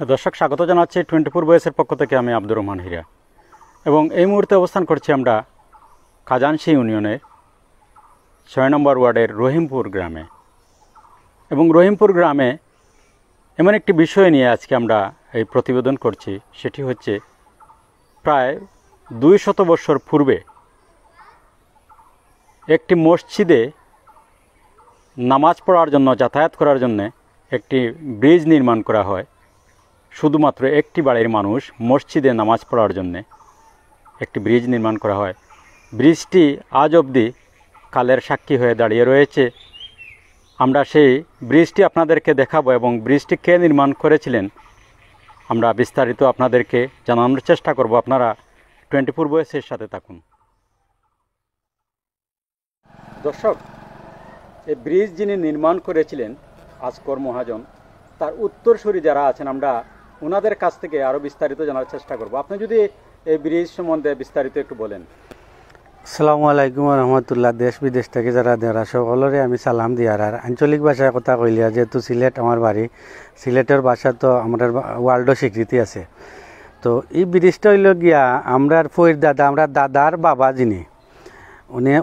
দর্শক স্বাগত জানাচ্ছি 24 ভয়েসের পক্ষ থেকে। আমি আব্দুর রহমান হীরা এবং এই মুহূর্তে অবস্থান করছি আমরা খাজানশী ইউনিয়নের 6 নম্বর ওয়ার্ডের রহিমপুর গ্রামে। এবং রহিমপুর গ্রামে এমন একটি বিষয় নিয়ে আজকে আমরা এই প্রতিবেদন করছি, সেটি হচ্ছে প্রায় 200 বছর পূর্বে একটি মসজিদে নামাজ পড়ার জন্য, যাতায়াত করার জন্য একটি ব্রিজ নির্মাণ করা হয়। শুধুমাত্র একটি বাড়ির মানুষ মসজিদে নামাজ পড়ার জন্য একটি ব্রিজ নির্মাণ করা হয়। ব্রিজটি আজ অবধি কালের সাক্ষী হয়ে দাঁড়িয়ে রয়েছে। আমরা সেই ব্রিজটি আপনাদেরকে দেখাবো এবং ব্রিজটি কে নির্মাণ করেছিলেন আমরা বিস্তারিত আপনাদেরকে জানানোর চেষ্টা করব। আপনারা 24 ভয়েসের সাথে থাকুন। দর্শক, এই ব্রিজ যিনি নির্মাণ করেছিলেন আসকর মহাজন, তার উত্তরসূরি যারা আছেন আমরা ওনাদের কাছ থেকে আরও বিস্তারিত জানার চেষ্টা করব। আপনি যদি এই ব্রিজ সম্বন্ধে বিস্তারিত একটু বলেন। আসসালামু আলাইকুম রহমতুল্লাহ। দেশ বিদেশ থেকে যারা সকলরে আমি সালাম দিয়ার। আর আঞ্চলিক ভাষায় কথা কইলিয়া, যেহেতু সিলেট আমার বাড়ি, সিলেটের ভাষা তো আমাদের ওয়ার্ল্ডও স্বীকৃতি আছে। তো এই ব্রিজটা হইল গিয়া আমরার ফইর দাদা, আমরা দাদার বাবা যিনি,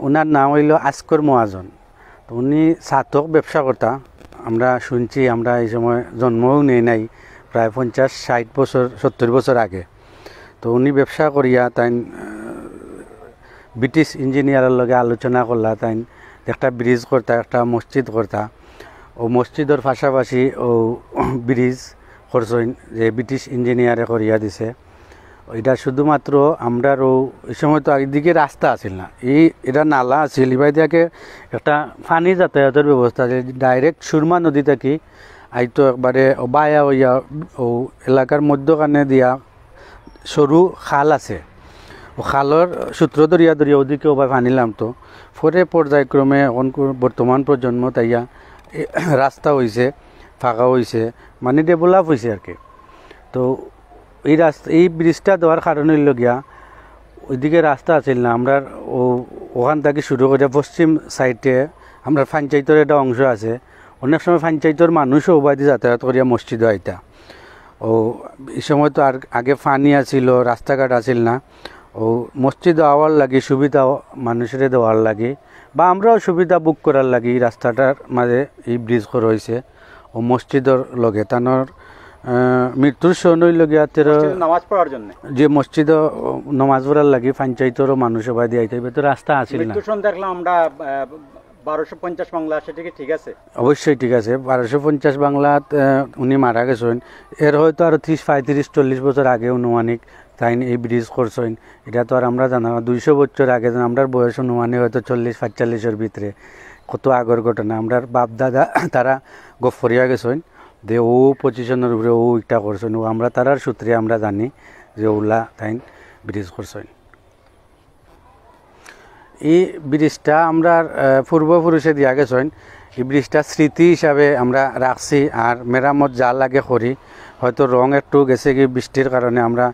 ওনার নাম হইল আসকর মহাজন। তো উনি ছাতক ব্যবসা করতা। আমরা শুনছি, আমরা এই সময় জন্মও নেই নাই, প্রায় 50-60 বছর 70 বছর আগে। তো উনি ব্যবসা করিয়া তাই ব্রিটিশ ইঞ্জিনিয়ারের লগে আলোচনা করলা, তাই একটা ব্রিজ করতা, একটা মসজিদ করতা। ও মসজিদের পাশাপাশি ও ব্রিজ করছেন যে ব্রিটিশ ইঞ্জিনিয়ারে করিয়া দিছে। এটা শুধুমাত্র আমরার এই সময় তো একদিকে রাস্তা আছিল না, এটা নালা আছিল। এবার দিয়াকে একটা পানি যাতায়াতের ব্যবস্থা আছে। ডাইরেক্ট সুরমা নদী থেকে আইতো একবারে বায়া হইয়া ও এলাকার মধ্যখানে দিয়া সরু খাল আছে। ও খালর সূত্র দরিয়া ওদিকে ওবার পানি নামতো। পরে পর্যায়ক্রমে বর্তমান প্রজন্ম তাইয়া রাস্তা হয়েছে, ফাঁকা হয়েছে, মানে ডেভেলপ হয়েছে আর কি। তো এই ব্রিজটা দেওয়ার কারণ হইল গিয়া ওইদিকে রাস্তা আছিল না। আমরা ওখান থেকে শুরু করে পশ্চিম সাইডে আমরা পঞ্চায়েতের একটা অংশ আছে। অনেক সময় পঞ্চায়েতের মানুষও ওবাদি যাতায়াত করিয়া মসজিদে আইতা। ও এই সময় তো আর আগে পানি আছিল, রাস্তাঘাট আছিল না। ও মসজিদে আওয়ার লাগে, সুবিধা মানুষের দেওয়ার লাগে, বা আমরাও সুবিধা বুক করার লাগে এই রাস্তাটার মাঝে এই ব্রিজ করা হয়েছে। ও মসজিদের লগে তানোর মৃত্যুর সন হইল গিয়া নামাজ পড়ার জন্য, যে মসজিদ নামাজ পড়ার লাগে পঞ্চায়েতেরও মানুষ সবাই দিয়ে আইতে। তো রাস্তা আছিল না। দেখলাম আমরা 1250 বাংলা, সেটা কি ঠিক আছে? অবশ্যই ঠিক আছে। 1250 বাংলাত উনি মারা গেছেন। এর হয়তো আরো 30, 35, 40 বছর আগে অনুমানিক তাই এই ব্রিজ করছেন। এটা তো আর আমরা জানা 200 বছর আগে, আমরা বয়স অনুমানিক হয়তো 40-45-এর ভিতরে। কত আগর ঘটনা। আমরা বাপ দাদা তারা গফরিয়া গেছেন যে ও পজিশনের উপরে ও ইটা করছেন। ও আমরা তারার সূত্রে আমরা জানি যে ওলা তাই ব্রিজ করছেন। এই ব্রিজটা আমরা পূর্বপুরুষে দিয়া গেছেন। এই ব্রিজটা স্মৃতি হিসাবে আমরা রাখছি। আর মেরামত যা লাগে করি, হয়তো রং একটু গেছে কি বৃষ্টির কারণে, আমরা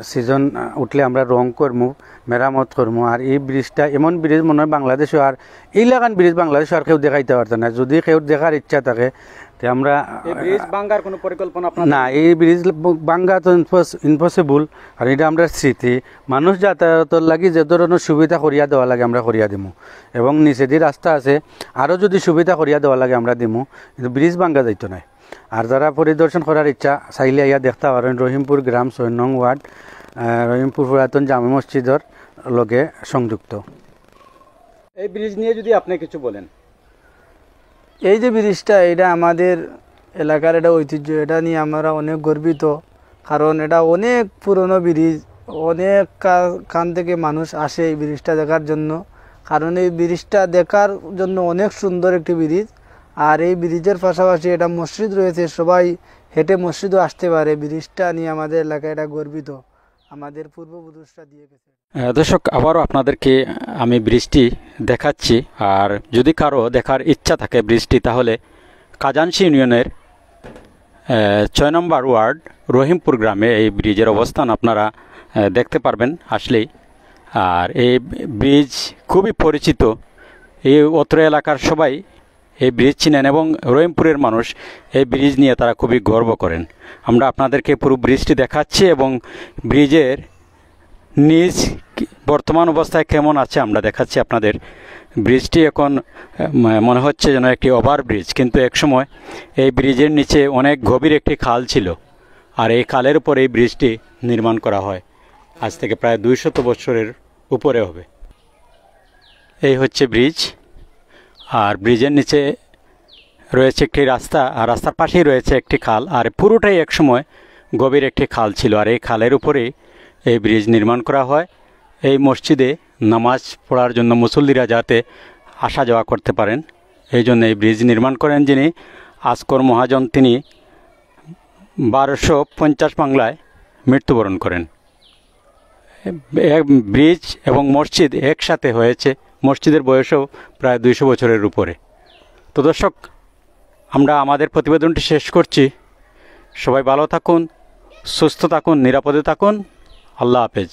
সিজন উঠলে আমরা রং করবো, মেরামত করবো। আর এই ব্রিজটা এমন ব্রিজ মনে হয় বাংলাদেশও আর এইলাকান ব্রিজ বাংলাদেশও আর কেউ দেখাইতে পারতো না। যদি কেউ দেখার ইচ্ছা থাকে আমরা কোনো পরিকল্পনা না, এই ব্রিজ ভাঙ্গা তো ইম্পসিবল। আর এটা আমরা স্মৃতি, মানুষ যাতায়াতের লাগি যে ধরনের সুবিধা করিয়া দেওয়া লাগে আমরা করিয়া দিমু। এবং নিচে দিয়ে রাস্তা আছে, আরও যদি সুবিধা করিয়া দেওয়া লাগে আমরা দিমু, কিন্তু ব্রিজ ভাঙ্গা যাইতো না। আর যারা পরিদর্শন করার ইচ্ছা চাইলে ইয়া দেখতে পারেন রহিমপুর গ্রাম 6 নং ওয়ার্ড, রহিমপুর পুরাতন জামে মসজিদের লগে সংযুক্ত। এই ব্রিজ নিয়ে যদি আপনি কিছু বলেন। এই যে ব্রিজটা, এটা আমাদের এলাকার এটা ঐতিহ্য, এটা নিয়ে আমরা অনেক গর্বিত। কারণ এটা অনেক পুরনো ব্রিজ, অনেক কান থেকে মানুষ আসে এই ব্রিজটা দেখার জন্য। কারণ এই ব্রিজটা দেখার জন্য অনেক সুন্দর একটি ব্রিজ। আর এই ব্রিজের পাশাপাশি এটা মসজিদ রয়েছে, সবাই হেঁটে মসজিদও আসতে পারে। ব্রিজটা নিয়ে আমাদের এলাকায় এটা গর্বিত, আমাদের পূর্বপুরুষরা দিয়ে গেছে। দর্শক, আবারও আপনাদেরকে আমি ব্রিজটি দেখাচ্ছি। আর যদি কারো দেখার ইচ্ছা থাকে ব্রিজটি, তাহলে খাজানশী ইউনিয়নের 6 নম্বর ওয়ার্ড রহিমপুর গ্রামে এই ব্রিজের অবস্থান আপনারা দেখতে পারবেন আসলেই। আর এই ব্রিজ খুবই পরিচিত। এই অত্র এলাকার সবাই এই ব্রিজ চিনেন এবং রহিমপুরের মানুষ এই ব্রিজ নিয়ে তারা খুবই গর্ব করেন। আমরা আপনাদেরকে পুরো ব্রিজটি দেখাচ্ছি এবং ব্রিজের নিচ বর্তমান অবস্থায় কেমন আছে আমরা দেখাচ্ছি আপনাদের। ব্রিজটি এখন মনে হচ্ছে যেন একটি ওভার ব্রিজ, কিন্তু একসময় এই ব্রিজের নিচে অনেক গভীর একটি খাল ছিল, আর এই খালের উপর এই ব্রিজটি নির্মাণ করা হয়। আজ থেকে প্রায় 200 বছরের উপরে হবে। এই হচ্ছে ব্রিজ, আর ব্রিজের নিচে রয়েছে একটি রাস্তা, আর রাস্তার পাশেই রয়েছে একটি খাল, আর পুরোটাই একসময় গভীর একটি খাল ছিল, আর এই খালের উপরেই এই ব্রিজ নির্মাণ করা হয়। এই মসজিদে নামাজ পড়ার জন্য মুসল্লিরা যাতে আসা যাওয়া করতে পারেন, এই জন্য এই ব্রিজ নির্মাণ করেন যিনি আসকর মহাজন। তিনি 1250 বাংলায় মৃত্যুবরণ করেন। ব্রিজ এবং মসজিদ একসাথে হয়েছে, মসজিদের বয়সও প্রায় 200 বছরের উপরে। তো দর্শক, আমরা আমাদের প্রতিবেদনটি শেষ করছি। সবাই ভালো থাকুন, সুস্থ থাকুন, নিরাপদে থাকুন। আল্লাহ হাফেজ।